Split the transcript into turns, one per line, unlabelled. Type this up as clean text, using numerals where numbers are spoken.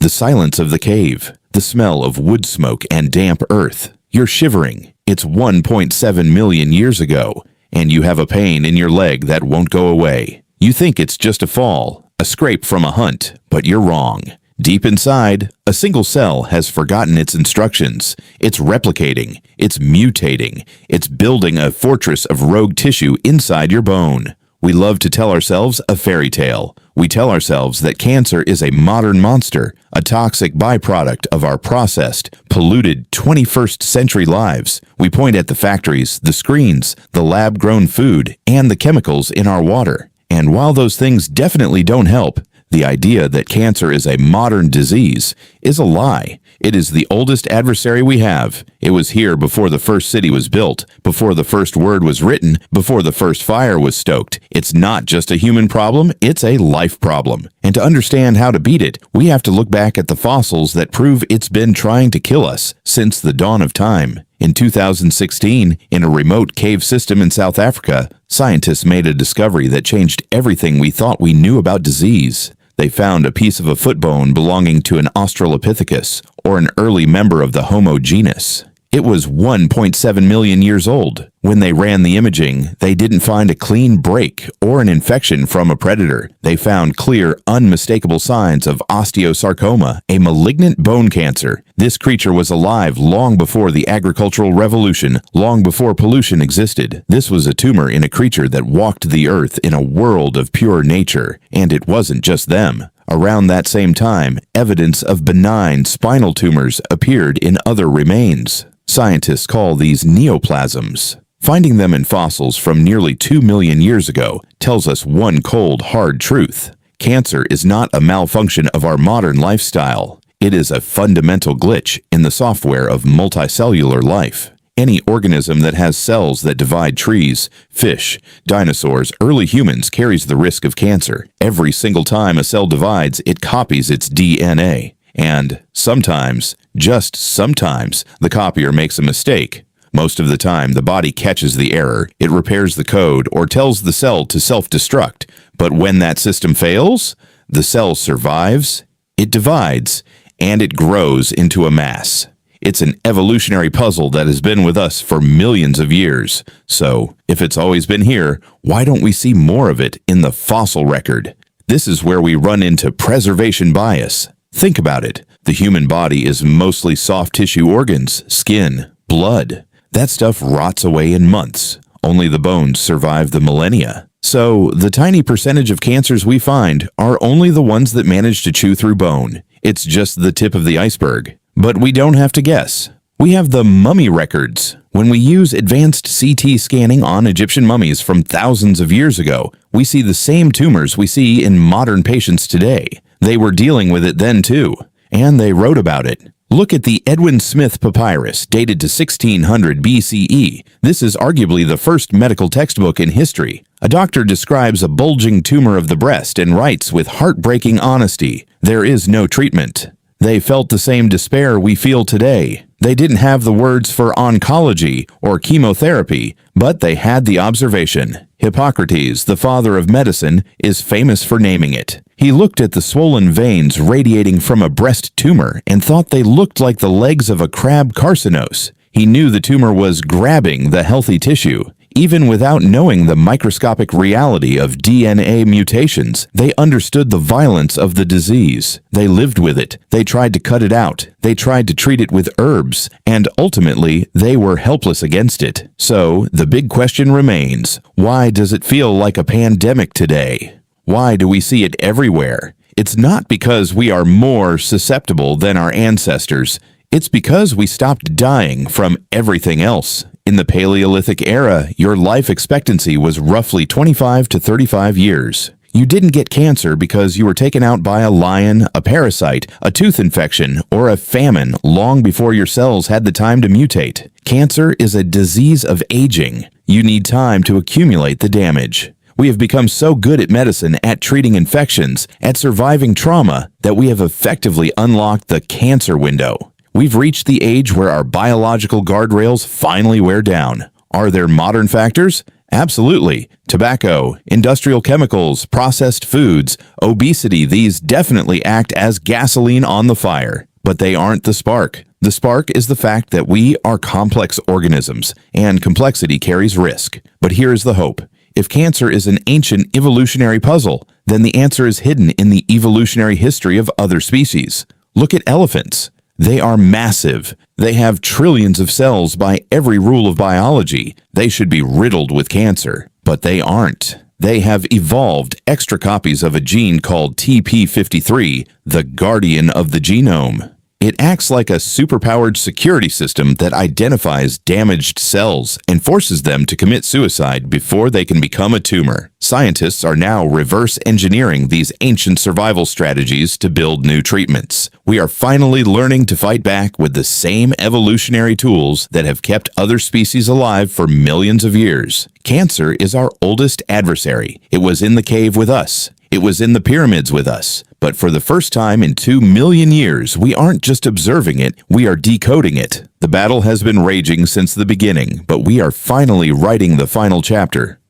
The silence of the cave, the smell of wood smoke and damp earth. You're shivering. It's 1.7 million years ago, and you have a pain in your leg that won't go away. You think it's just a fall, a scrape from a hunt, but you're wrong. Deep inside, a single cell has forgotten its instructions. It's replicating, it's mutating, it's building a fortress of rogue tissue inside your bone. We love to tell ourselves a fairy tale. We tell ourselves that cancer is a modern monster, a toxic byproduct of our processed, polluted 21st century lives. We point at the factories, the screens, the lab-grown food, and the chemicals in our water. And while those things definitely don't help, the idea that cancer is a modern disease is a lie. It is the oldest adversary we have. It was here before the first city was built, before the first word was written, before the first fire was stoked. It's not just a human problem, it's a life problem. And to understand how to beat it, we have to look back at the fossils that prove it's been trying to kill us since the dawn of time. In 2016, in a remote cave system in South Africa, scientists made a discovery that changed everything we thought we knew about disease. They found a piece of a foot bone belonging to an Australopithecus, or an early member of the Homo genus. It was 1.7 million years old. When they ran the imaging, they didn't find a clean break or an infection from a predator. They found clear, unmistakable signs of osteosarcoma, a malignant bone cancer. This creature was alive long before the agricultural revolution, long before pollution existed. This was a tumor in a creature that walked the earth in a world of pure nature. And it wasn't just them. Around that same time, evidence of benign spinal tumors appeared in other remains. Scientists call these neoplasms. Finding them in fossils from nearly 2 million years ago tells us one cold, hard truth. Cancer is not a malfunction of our modern lifestyle. It is a fundamental glitch in the software of multicellular life. Any organism that has cells that divide trees, fish, dinosaurs, early humans carries the risk of cancer. Every single time a cell divides, it copies its DNA. And sometimes, just sometimes, the copier makes a mistake. Most of the time, the body catches the error, it repairs the code, or tells the cell to self-destruct. But when that system fails, the cell survives, it divides, and it grows into a mass. It's an evolutionary puzzle that has been with us for millions of years. So, if it's always been here, why don't we see more of it in the fossil record? This is where we run into preservation bias. Think about it. The human body is mostly soft tissue organs, skin, blood. That stuff rots away in months. Only the bones survive the millennia. So, the tiny percentage of cancers we find are only the ones that manage to chew through bone. It's just the tip of the iceberg. But we don't have to guess. We have the mummy records. When we use advanced CT scanning on Egyptian mummies from thousands of years ago, we see the same tumors we see in modern patients today. They were dealing with it then too, and they wrote about it. Look at the Edwin Smith Papyrus, dated to 1600 BCE. This is arguably the first medical textbook in history. A doctor describes a bulging tumor of the breast and writes with heartbreaking honesty, "There is no treatment." They felt the same despair we feel today. They didn't have the words for oncology or chemotherapy, but they had the observation. Hippocrates, the father of medicine, is famous for naming it. He looked at the swollen veins radiating from a breast tumor and thought they looked like the legs of a crab carcinose. He knew the tumor was grabbing the healthy tissue. Even without knowing the microscopic reality of DNA mutations, they understood the violence of the disease. They lived with it. They tried to cut it out. They tried to treat it with herbs. And ultimately, they were helpless against it. So, the big question remains, why does it feel like a pandemic today? Why do we see it everywhere? It's not because we are more susceptible than our ancestors. It's because we stopped dying from everything else. In the Paleolithic era, your life expectancy was roughly 25 to 35 years. You didn't get cancer because you were taken out by a lion, a parasite, a tooth infection, or a famine long before your cells had the time to mutate. Cancer is a disease of aging. You need time to accumulate the damage. We have become so good at medicine, at treating infections, at surviving trauma, that we have effectively unlocked the cancer window. We've reached the age where our biological guardrails finally wear down. Are there modern factors? Absolutely. Tobacco, industrial chemicals, processed foods, obesity, these definitely act as gasoline on the fire. But they aren't the spark. The spark is the fact that we are complex organisms, and complexity carries risk. But here is the hope. If cancer is an ancient evolutionary puzzle, then the answer is hidden in the evolutionary history of other species. Look at elephants. They are massive. They have trillions of cells by every rule of biology. They should be riddled with cancer, but they aren't. They have evolved extra copies of a gene called TP53, the guardian of the genome. It acts like a superpowered security system that identifies damaged cells and forces them to commit suicide before they can become a tumor. Scientists are now reverse engineering these ancient survival strategies to build new treatments. We are finally learning to fight back with the same evolutionary tools that have kept other species alive for millions of years. Cancer is our oldest adversary. It was in the cave with us. It was in the pyramids with us. But for the first time in 2 million years, we aren't just observing it, we are decoding it. The battle has been raging since the beginning, but we are finally writing the final chapter.